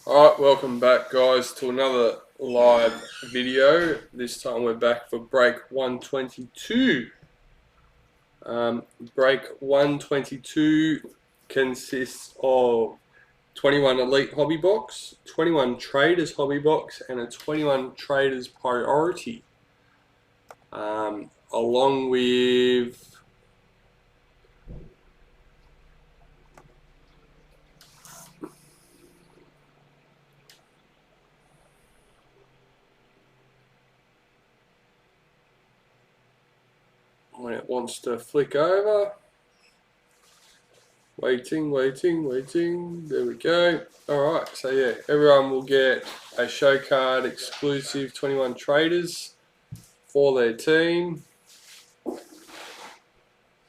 Alright, welcome back guys to another live video. This time we're back for break 122. Break 122 consists of 21 Elite Hobby Box, 21 Traders Hobby Box and a 21 Traders Priority. Along with when it wants to flick over. Waiting. There we go. Alright, so yeah, everyone will get a show card exclusive 21 traders for their team.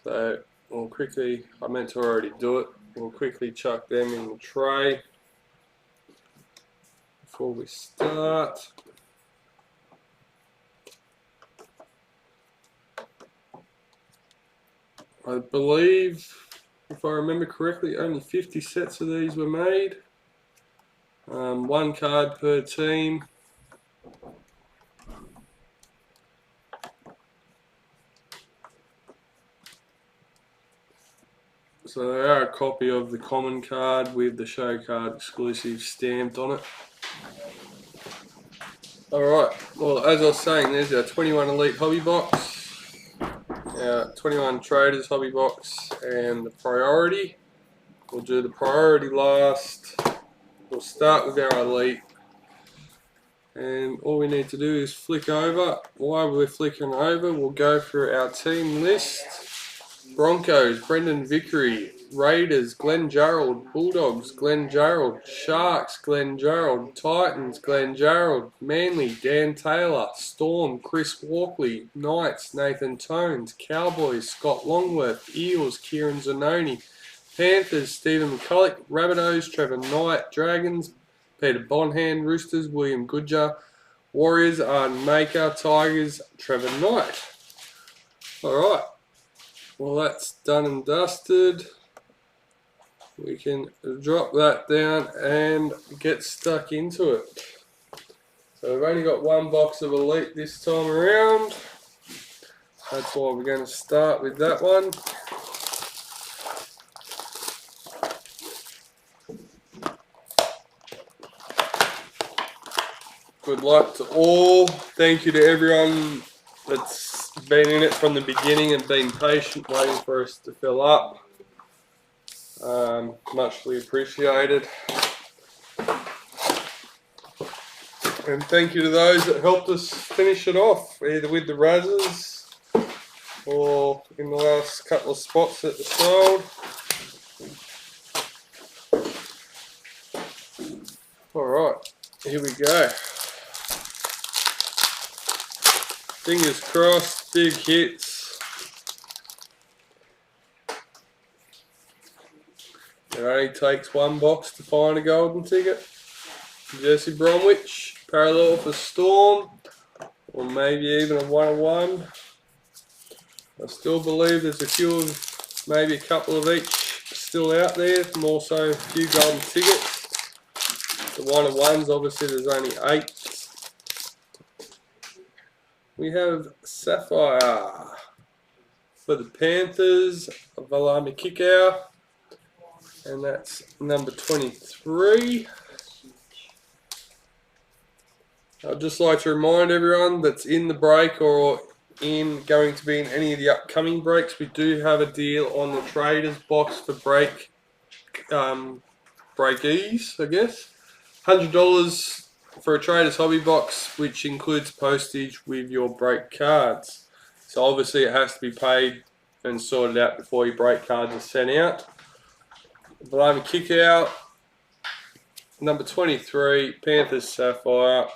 So we'll quickly, I meant to already do it, we'll quickly chuck them in the tray before we start. I believe, if I remember correctly, only 50 sets of these were made. One card per team. So they are a copy of the common card with the show card exclusive stamped on it. Alright, well as I was saying, there's our 21 Elite Hobby Box. 21 Traders Hobby Box and the Priority. We'll do the Priority last. We'll start with our Elite. And all we need to do is flick over. While we're flicking over, we'll go through our team list. Broncos, Brendan Vickery. Raiders, Glenn Gerald. Bulldogs, Glenn Gerald. Sharks, Glenn Gerald. Titans, Glenn Gerald. Manly, Dan Taylor. Storm, Chris Walkley. Knights, Nathan Tones. Cowboys, Scott Longworth. Eels, Kieran Zanoni. Panthers, Stephen McCulloch. Rabbitohs, Trevor Knight. Dragons, Peter Bonhand. Roosters, William Goodger. Warriors, Arden Maker. Tigers, Trevor Knight. Alright. Well, that's done and dusted. We can drop that down and get stuck into it. So we've only got one box of Elite this time around. That's why we're going to start with that one. Good luck to all. Thank you to everyone that's been in it from the beginning and been patient waiting for us to fill up. Muchly appreciated. And thank you to those that helped us finish it off, either with the Razzers or in the last couple of spots that were sold. Alright, here we go. Fingers crossed, big hits. It only takes one box to find a golden ticket. Jesse Bromwich, parallel for Storm, or maybe even a 1-1. I still believe there's a few of, maybe a couple of each still out there, and also a few golden tickets. The 1-1s, obviously there's only 8. We have Sapphire for the Panthers, Valami Kickout. And that's number 23. I'd just like to remind everyone that's in the break or going to be in any of the upcoming breaks, we do have a deal on the Traders box for breakees, I guess. $100 for a Traders hobby box, which includes postage with your break cards. So obviously it has to be paid and sorted out before your break cards are sent out. Valami Kick Out, number 23, Panthers Sapphire.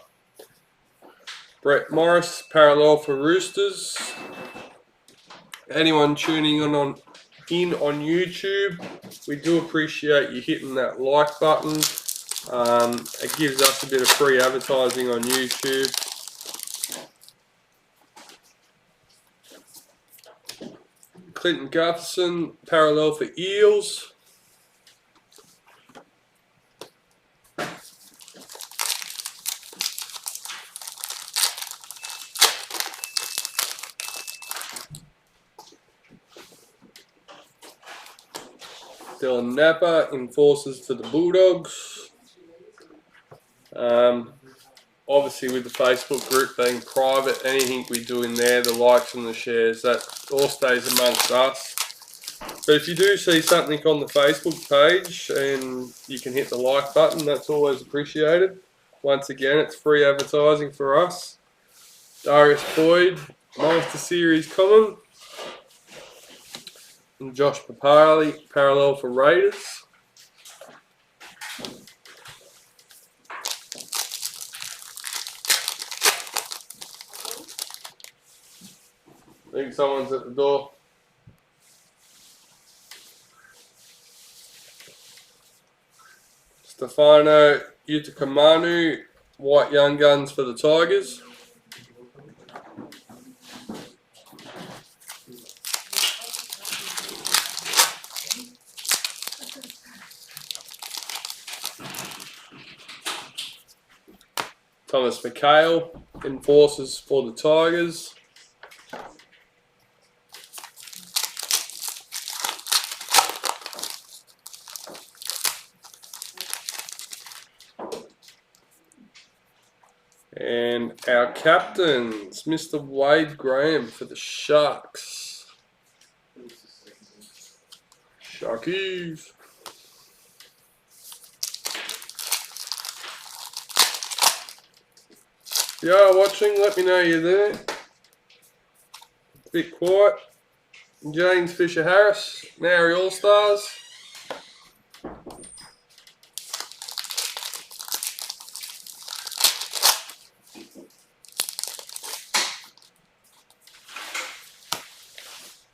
Brett Morris, parallel for Roosters. Anyone tuning in on YouTube, we do appreciate you hitting that like button. It gives us a bit of free advertising on YouTube. Clinton Gutherson, parallel for Eels. Dylan Napa, enforces for the Bulldogs. Obviously with the Facebook group being private, anything we do in there, the likes and the shares, that all stays amongst us. But if you do see something on the Facebook page and you can hit the like button, that's always appreciated. Once again, it's free advertising for us. Darius Boyd, Master Series Common. And Josh Papali, parallel for Raiders. I think someone's at the door. Stefano Utakamanu, White Young Guns for the Tigers. Thomas McHale, enforces for the Tigers. And our captains, Mr. Wade Graham for the Sharks. Sharkies. If you are watching, let me know you're there. It's a bit quiet. James Fisher Harris, Maori All Stars.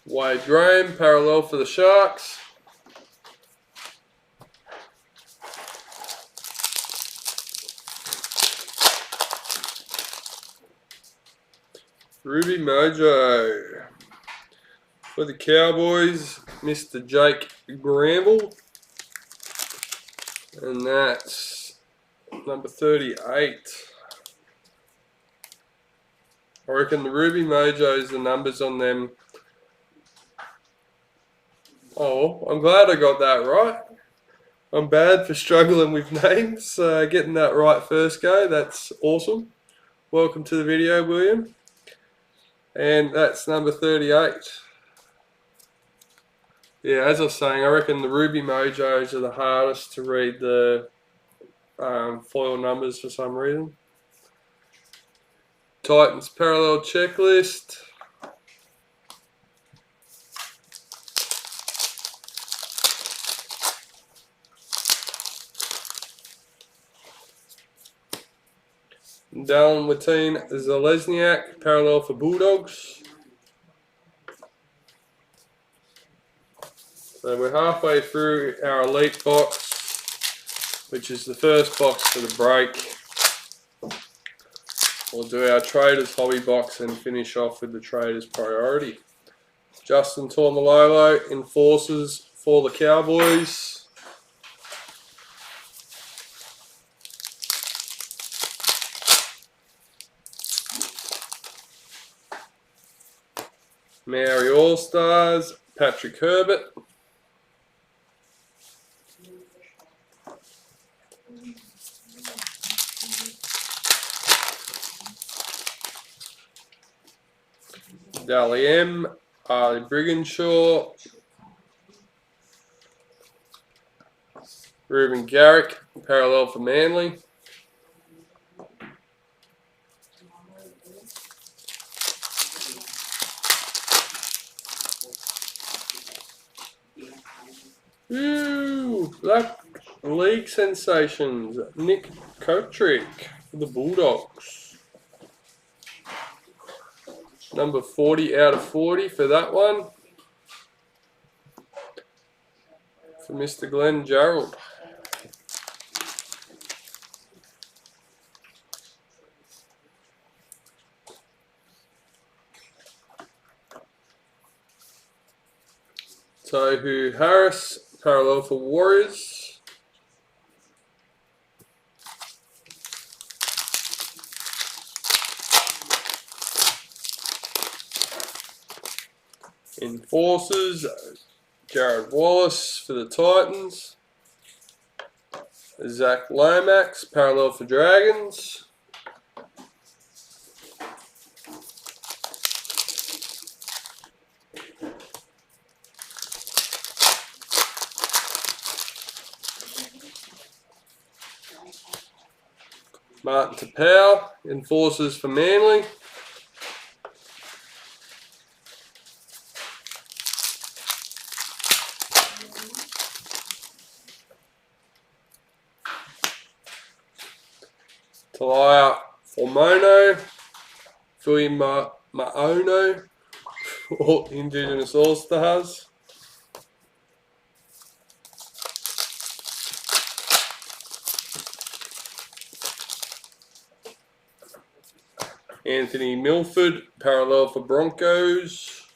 Wade Graham, parallel for the Sharks. Ruby Mojo. For the Cowboys, Mr. Jake Gramble. And that's number 38. I reckon the Ruby Mojos, the numbers on them. Oh, I'm glad I got that right. I'm bad for struggling with names. Getting that right first go, that's awesome. Welcome to the video, William. And that's number 38. Yeah, as I was saying, I reckon the Ruby Mojos are the hardest to read the foil numbers for some reason. Titans parallel checklist. Dallin Watine Zalesniak, parallel for Bulldogs. So we're halfway through our elite box, which is the first box for the break. We'll do our Traders hobby box and finish off with the Traders priority. Justin Tormalolo, enforces for the Cowboys. Maori All Stars, Patrick Herbert. Dally M, Ali Briginshaw, Ruben Garrick, parallel for Manly. Ooh, Black League sensations, Nick Kotrick for the Bulldogs. Number 40 out of 40 for that one. For Mr. Glenn Gerald. Tohu Harris, parallel for Warriors. Enforcers, Jared Wallace for the Titans. Zach Lomax, parallel for Dragons. Martin Tapau, Enforcers for Manly. Talia Formono, Fui Maono, all Indigenous All-Stars. Anthony Milford, parallel for Broncos.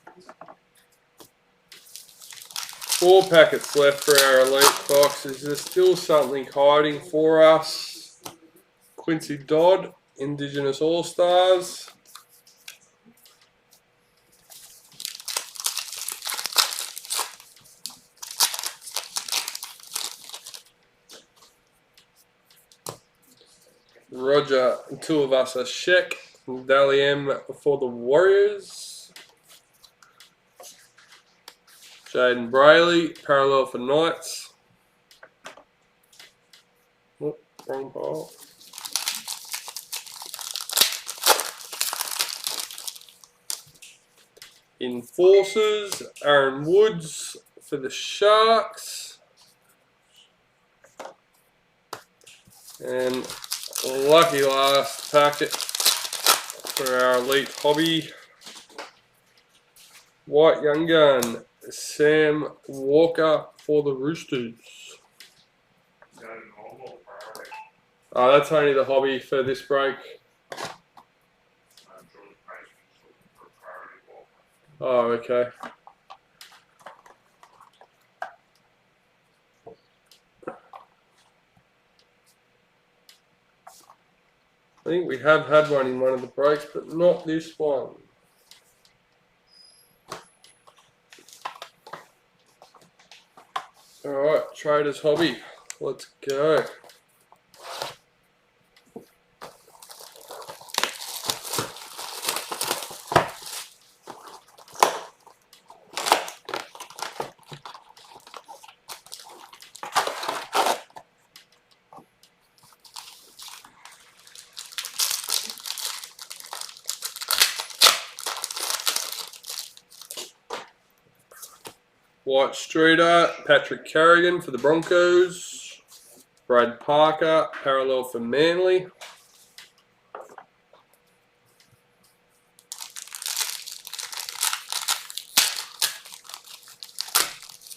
4 packets left for our elite boxes. There's still something hiding for us. Quincy Dodd, Indigenous All-Stars. Roger Tuivasa-Sheck, Dally M for the Warriors. Jaden Brayley, parallel for Knights. Oh, wrong pile. Enforcers, Aaron Woods for the Sharks. And lucky last packet for our elite hobby. White Young Gun, Sam Walker for the Roosters. Oh, that's only the hobby for this break. Oh, okay. I think we have had one in one of the breaks, but not this one. Alright, Trader's Hobby. Let's go. White Streeter, Patrick Carrigan for the Broncos. Brad Parker, parallel for Manly.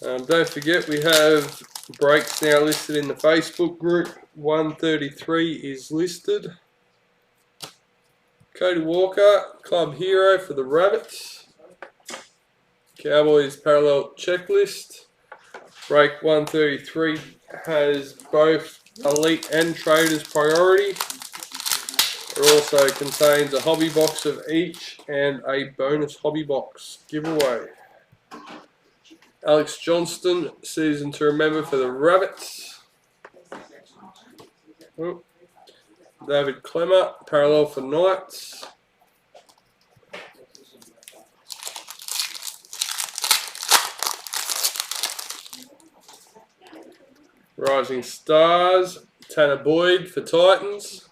Don't forget we have breaks now listed in the Facebook group. 133 is listed. Cody Walker, Club Hero for the Rabbits. Cowboys parallel checklist. Break 133 has both elite and traders priority. It also contains a hobby box of each and a bonus hobby box giveaway. Alex Johnston, season to remember for the Rabbits. Oh. David Clemmer, parallel for Knights. Rising Stars, Tanner Boyd for Titans.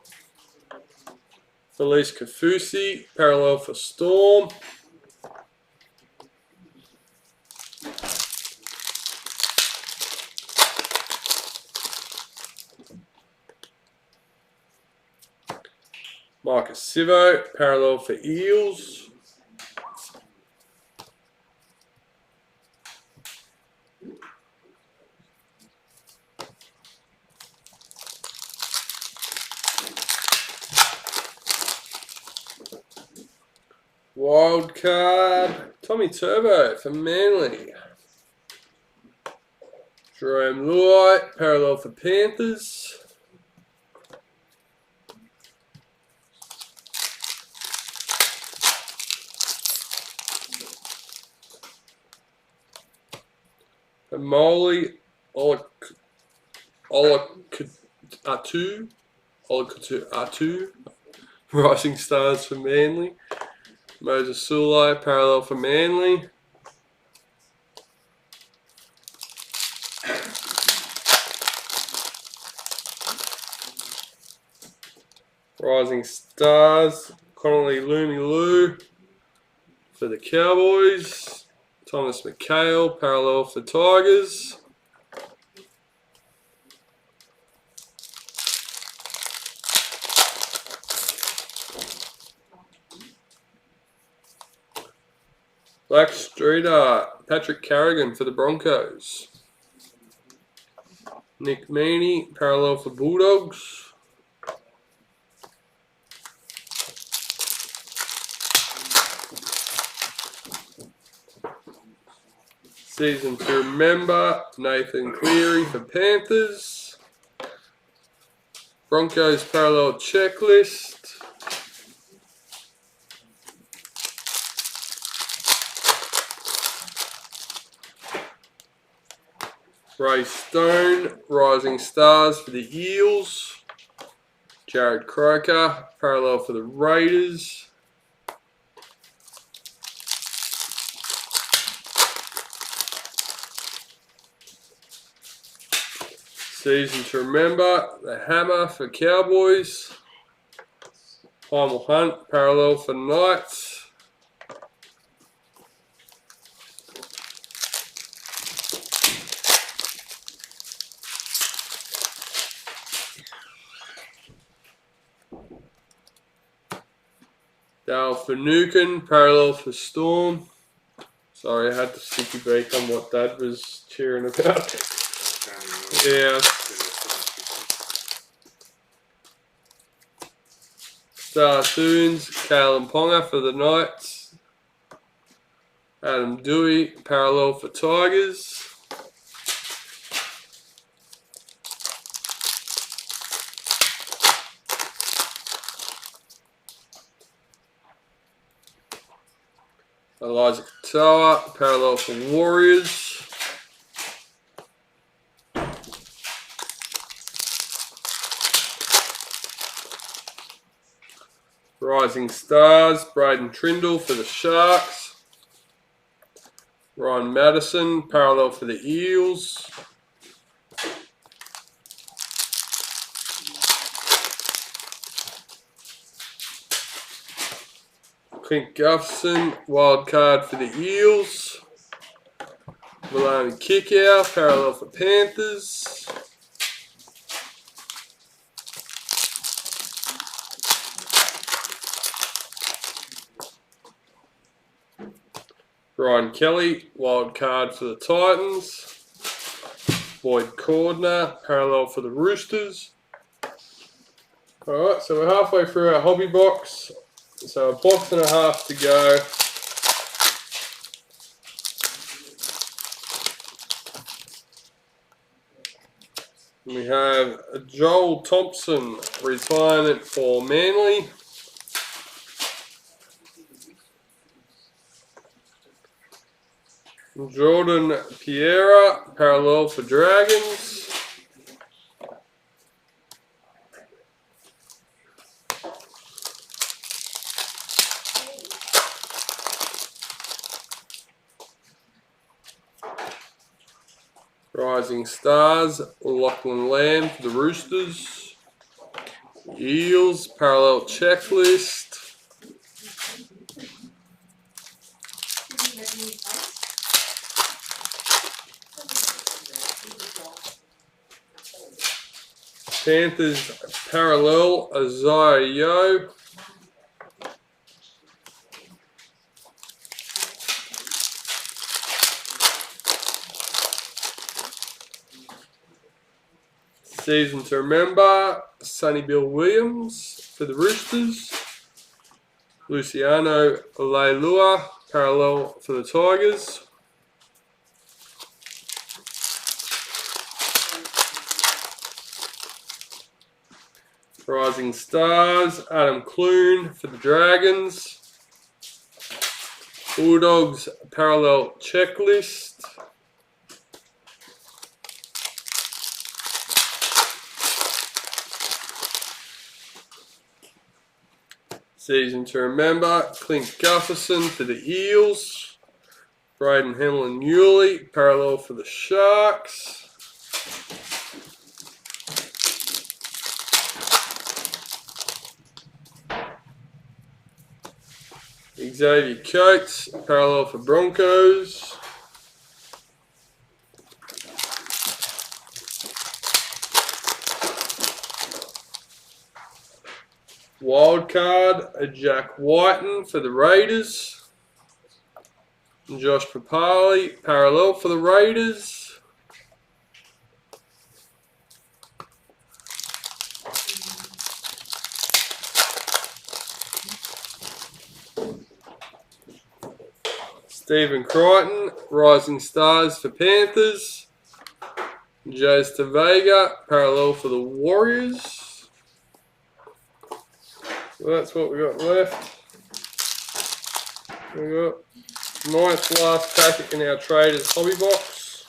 Felice Kafusi, parallel for Storm. Marcus Sivo, parallel for Eels. Wild card, Tommy Turbo for Manly. Jerome Luai, parallel for Panthers. Molly Olakatu, Rising Stars for Manly. Moses Sulai, parallel for Manly. Rising Stars, Connolly Lumi for the Cowboys. Thomas McHale, parallel for Tigers. Black Streeter, Patrick Carrigan for the Broncos. Nick Meaney, parallel for Bulldogs. Season to remember, Nathan Cleary for Panthers. Broncos parallel checklist. Ray Stone, Rising Stars for the Eels. Jared Croker, parallel for the Raiders. Season to remember, the Hammer for Cowboys. Primal Hunt, parallel for Knights. Dale Finucane, parallel for Storm. Sorry, I had to sticky beak on what Dad was cheering about. Yeah. Starsoons, Kalen Ponga for the Knights. Adam Dewey, parallel for Tigers. Elijah Katoa, parallel for Warriors. Rising Stars, Braden Trindle for the Sharks. Ryan Madison, parallel for the Eels. Clint Gufferson, wild card for the Eels. Maloney Kickout, parallel for Panthers. Brian Kelly, wild card for the Titans. Boyd Cordner, parallel for the Roosters. Alright, so we're halfway through our hobby box. So a box and a half to go. We have Joel Thompson, retirement for Manly. Jordan Piera, parallel for Dragons. Rising Stars, Lachlan Lamb for the Roosters. Eels, parallel checklist. Panthers, parallel Isaiah Yeo. Season to remember, Sonny Bill Williams for the Roosters. Luciano Leilua, parallel for the Tigers. Rising Stars, Adam Clune for the Dragons. Bulldogs, parallel checklist. Season to remember, Clint Gutherson for the Eels. Braden Hemlin-Yuli, parallel for the Sharks. Xavier Coates, parallel for Broncos. Wildcard, Jack Whiten for the Raiders. Josh Papali, parallel for the Raiders. Stephen Crichton, Rising Stars for Panthers. Jace Tavega, parallel for the Warriors. So that's what we got left. We got ninth last packet in our Traders hobby box.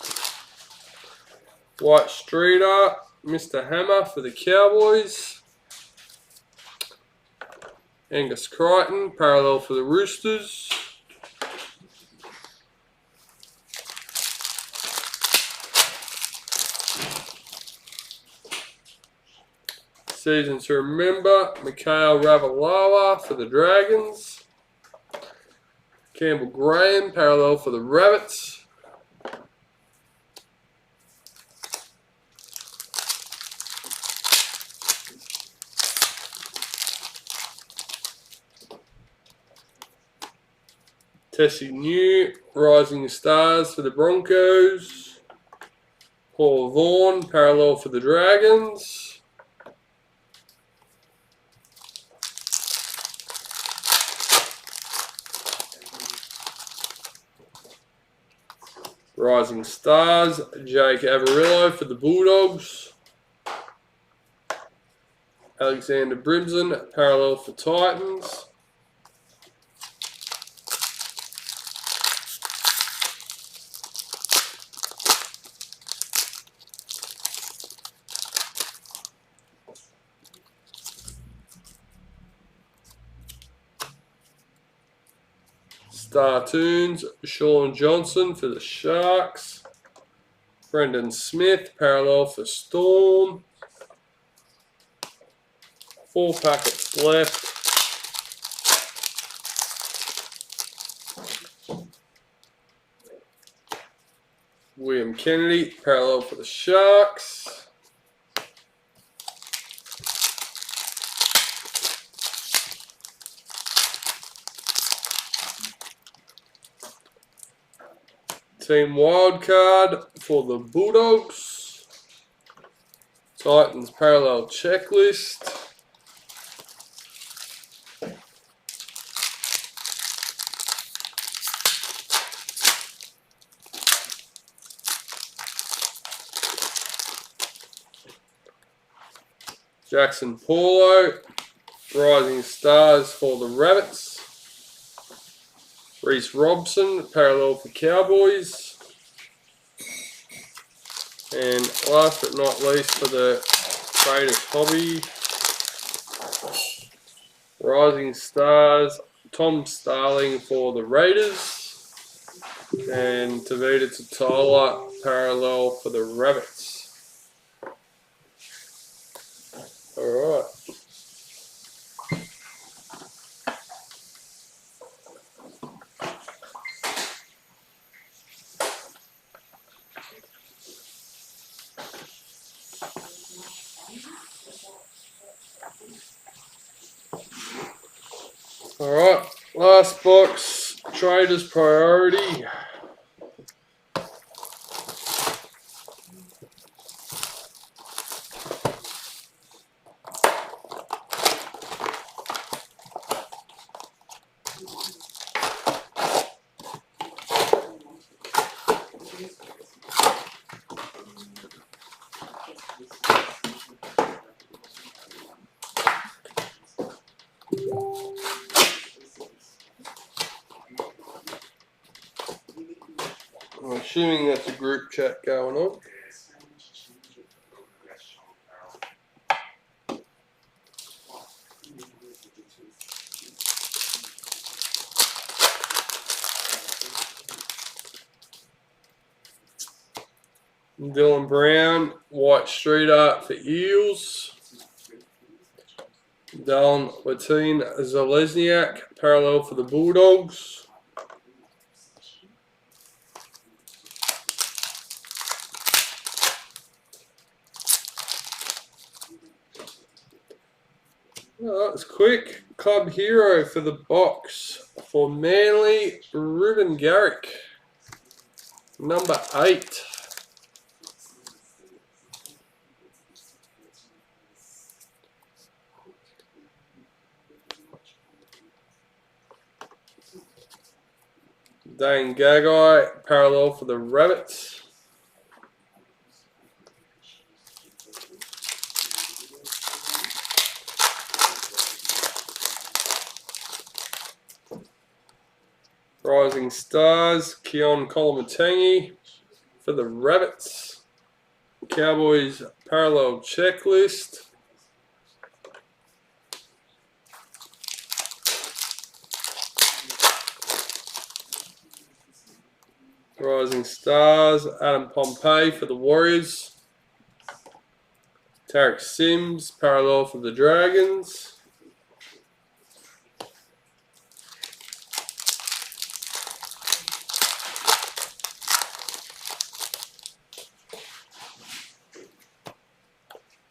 White Streeter, Mr. Hammer for the Cowboys. Angus Crichton, parallel for the Roosters. Season to remember, Mikhail Ravalawa for the Dragons. Campbell Graham, parallel for the Rabbits. Tessie New, Rising Stars for the Broncos. Paul Vaughan, parallel for the Dragons. Rising Stars, Jake Averillo for the Bulldogs. Alexander Brimson, parallel for Titans. Star Tunes, Sean Johnson for the Sharks. Brendan Smith, parallel for Storm. 4 packets left. William Kennedy, parallel for the Sharks. Team wildcard for the Bulldogs. Titans parallel checklist. Jackson Paulo, Rising Stars for the Rabbits. Reece Robson, parallel for Cowboys. And last but not least for the Traders hobby, Rising Stars, Tom Starling for the Raiders. And Tavita Totola, parallel for the Rabbits. Alright. Alright, last box, Traders priority. I'm assuming that's a group chat going on. Dylan Brown, White Streeter for Eels. Dallin Zalesniak, parallel for the Bulldogs. Oh, that's quick. Club hero for the box for Manly, Ruben Garrick. Number 8. Dane Gagai, parallel for the Rabbits. Rising Stars, Keon Kolomatangi for the Rabbits. Cowboys parallel checklist. Rising Stars, Adam Pompey for the Warriors. Tarek Sims, parallel for the Dragons.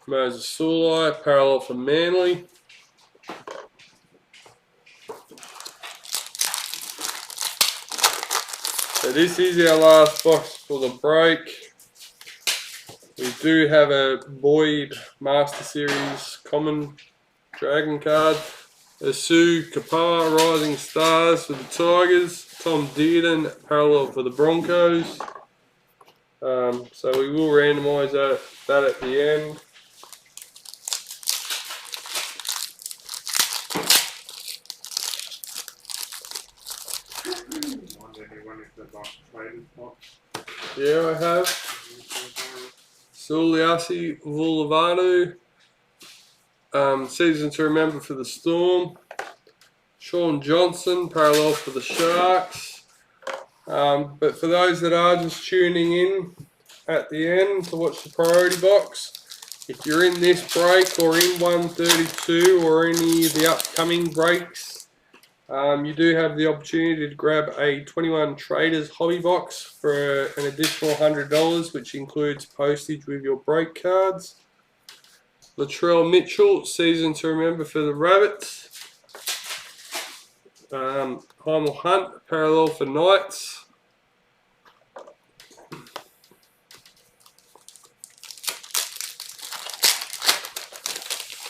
Moses Sulai, parallel for Manly. So this is our last box for the break. We do have a Boyd Master Series common Dragon card. Asu Kapar, Rising Stars for the Tigers. Tom Dearden, parallel for the Broncos. So we will randomise that at the end. Yeah, I have. Suliasi Vulavanu. Season to remember for the Storm. Sean Johnson, parallel for the Sharks. But for those that are just tuning in at the end to watch the priority box, if you're in this break or in 132 or any of the upcoming breaks, you do have the opportunity to grab a 21 Traders hobby box for an additional $100, which includes postage with your break cards. Latrell Mitchell, season to remember for the Rabbits. Heimel Hunt, parallel for Knights.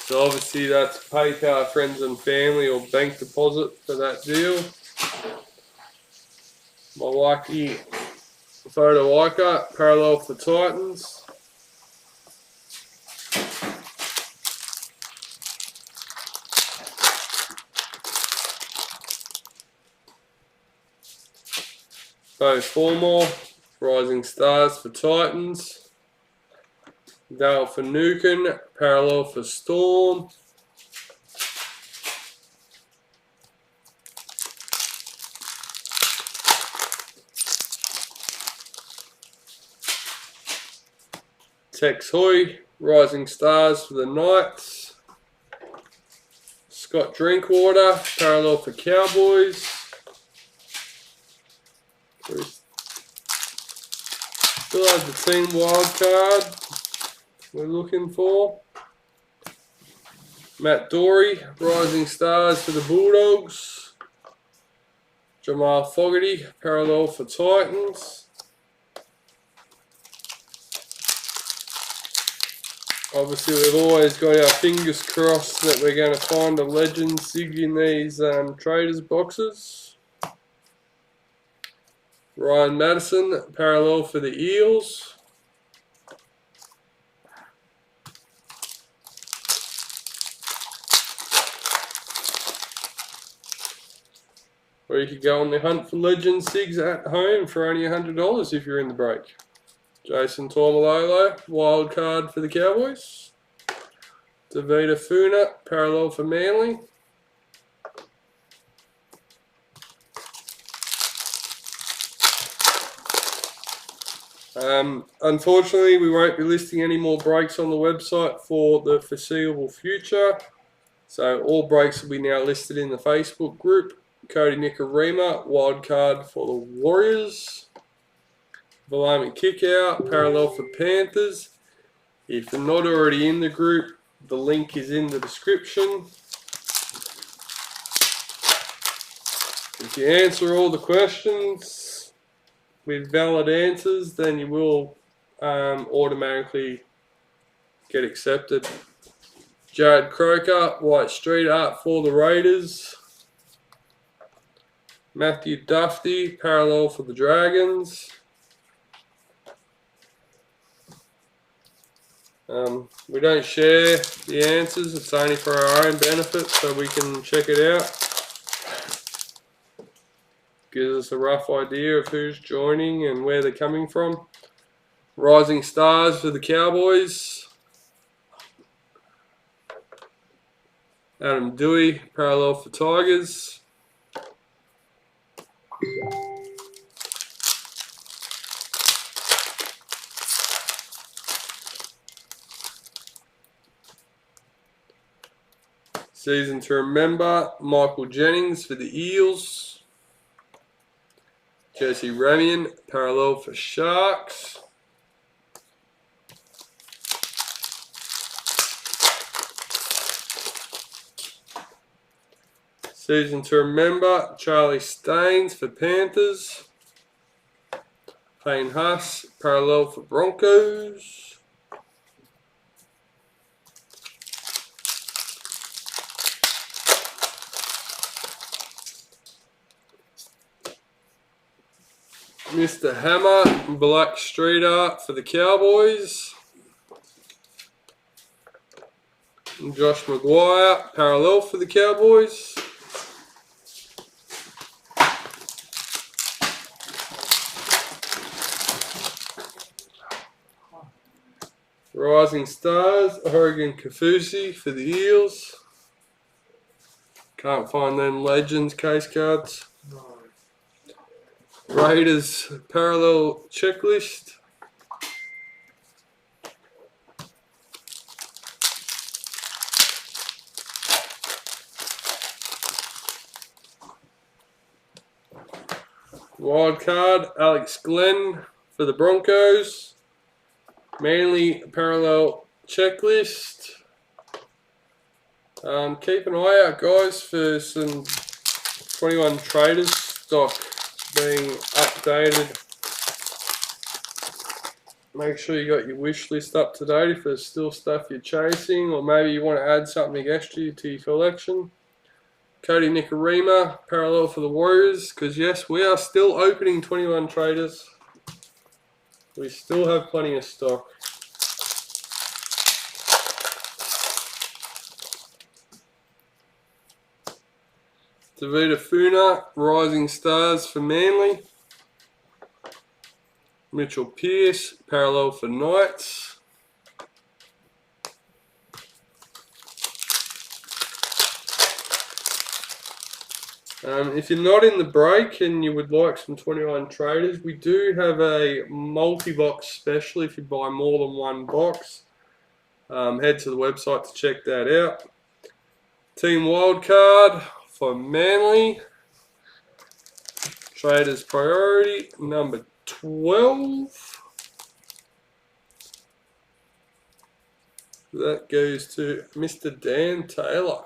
So obviously that's PayPal friends and family or bank deposit for that deal. My lucky photo icon, parallel for Titans. Bo Formore, Rising Stars for Titans. Dale for Nukin, parallel for Storm. Tex Hoy, Rising Stars for the Knights. Scott Drinkwater, parallel for Cowboys. Still has the team wild card we're looking for. Matt Dory, Rising Stars for the Bulldogs. Jamal Fogarty, parallel for Titans. Obviously, we've always got our fingers crossed that we're going to find a legend sig in these Traders boxes. Ryan Madison, parallel for the Eels. Or you could go on the hunt for legend sigs at home for only $100 if you're in the break. Jason Taumalolo, wild card for the Cowboys. Davida Funa, parallel for Manly. Unfortunately, we won't be listing any more breaks on the website for the foreseeable future. So all breaks will be now listed in the Facebook group. Cody Nicarima, wildcard for the Warriors. Valami Kickout, parallel for Panthers. If you're not already in the group, the link is in the description. If you answer all the questions with valid answers, then you will automatically get accepted. Jared Croker, White Street Art for the Raiders. Matthew Duffy, parallel for the Dragons. We don't share the answers, it's only for our own benefit so we can check it out. Gives us a rough idea of who's joining and where they're coming from. Rising Stars for the Cowboys. Adam Dewey, parallel for Tigers. Season to remember, Michael Jennings for the Eels. Jesse Ramian, parallel for Sharks. Season to remember, Charlie Staines for Panthers. Payne Huss, parallel for Broncos. Mr. Hammer, Black Street Art for the Cowboys. Josh Maguire, parallel for the Cowboys. Rising Stars, Oregon Kafusi for the Eels. Can't find them Legends case cards. Raiders parallel checklist. Wildcard, Alex Glenn for the Broncos. Manly parallel checklist. Keep an eye out, guys, for some 21 Traders stock being updated. Make sure you got your wish list up to date if there's still stuff you're chasing, or maybe you want to add something extra to your collection. Cody Nicarima, parallel for the Warriors, because yes, we are still opening 21 Traders. We still have plenty of stock. Davida Funa, Rising Stars for Manly. Mitchell Pearce, parallel for Knights. If you're not in the break and you would like some 21 Traders, we do have a multi-box special if you buy more than one box. Head to the website to check that out. Team Wildcard for Manly. Traders Priority, number 12. That goes to Mr. Dan Taylor.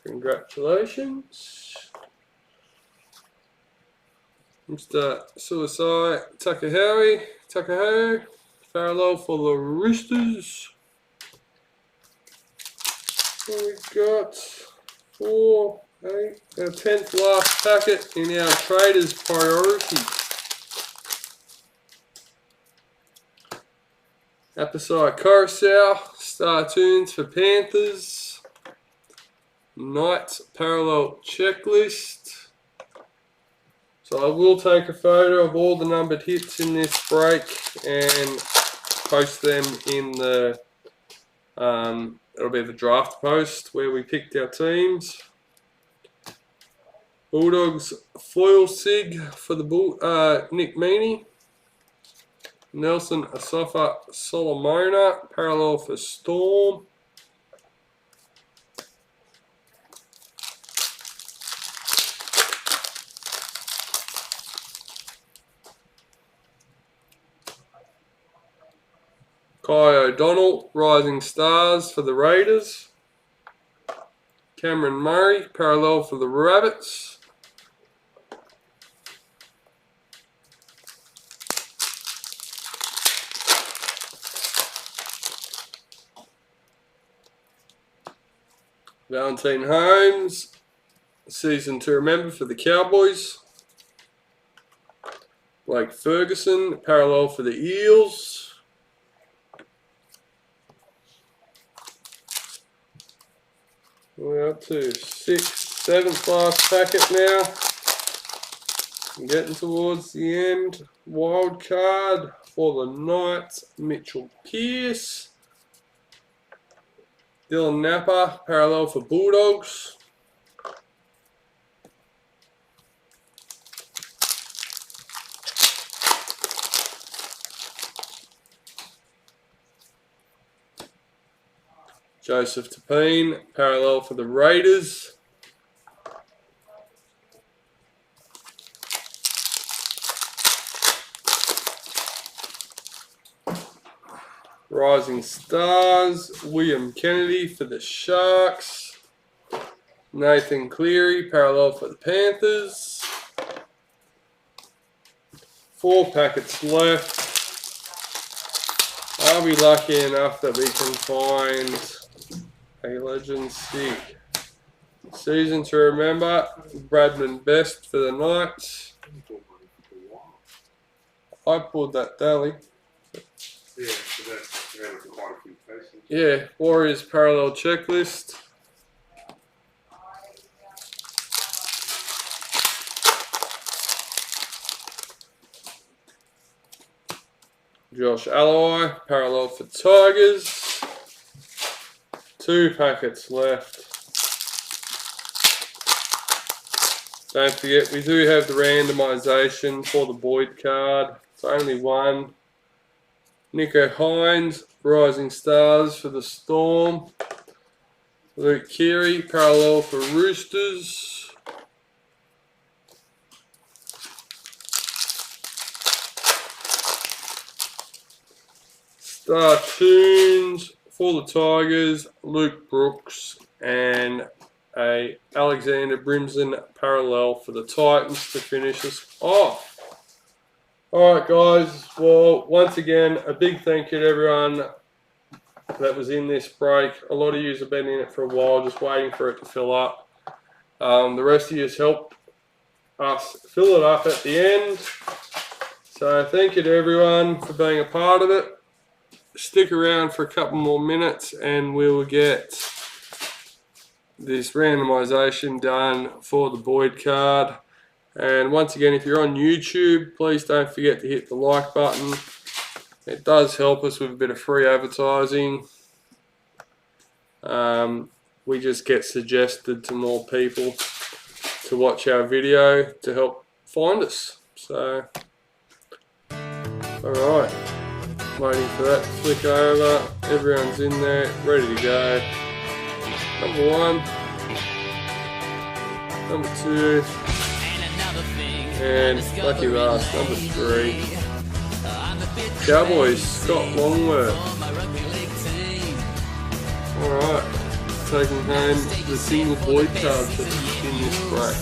Congratulations. Mr. Suicide Takahaho, parallel for the Roosters. We got 4, 8, our 10th last packet in our Traders Priority. Apasai Coruscant, Star Tunes for Panthers. Knights parallel checklist. So I will take a photo of all the numbered hits in this break and post them in the it'll be the draft post where we picked our teams. Bulldogs foil sig for the Nick Meaney. Nelson Asafa Solomona, parallel for Storm. Kai O'Donnell, Rising Stars for the Raiders. Cameron Murray, parallel for the Rabbits. Valentine Holmes, Season to Remember for the Cowboys. Blake Ferguson, parallel for the Eels. We're up to 6th, 7th last packet now. I'm getting towards the end. Wild card for the Knights, Mitchell Pearce. Dylan Napa, parallel for Bulldogs. Joseph Tapine, parallel for the Raiders. Rising Stars, William Kennedy for the Sharks. Nathan Cleary, parallel for the Panthers. 4 packets left. I'll be lucky enough that we can find a Legend Sig. Season to Remember, Bradman Best for the Knights. I pulled that daily. Yeah, so that's quite a few cases. Yeah, Warriors parallel checklist. Josh Alloy, parallel for Tigers. 2 packets left. Don't forget, we do have the randomisation for the Boyd card. It's only 1. Nico Hines, Rising Stars for the Storm. Luke Keary, parallel for Roosters. Star Tunes for the Tigers, Luke Brooks, and a Alexander Brimson parallel for the Titans to finish us off. Alright guys, well once again a big thank you to everyone that was in this break. A lot of you have been in it for a while just waiting for it to fill up. The rest of you has helped us fill it up at the end. So thank you to everyone for being a part of it. Stick around for a couple more minutes and we'll get this randomisation done for the Boyd card. And once again, if you're on YouTube, please don't forget to hit the like button. It does help us with a bit of free advertising. We just get suggested to more people to watch our video to help find us. So, alright. Waiting for that to flick over. Everyone's in there, ready to go. Number 1. Number 2. And lucky last, number 3. Cowboys, Scott Longworth. Alright, taking home the single Boyd card in this break.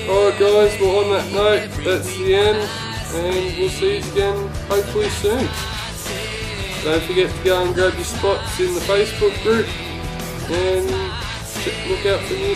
Alright guys, well on that note, that's the end. And we'll see you again hopefully soon. Don't forget to go and grab your spots in the Facebook group. And look out for new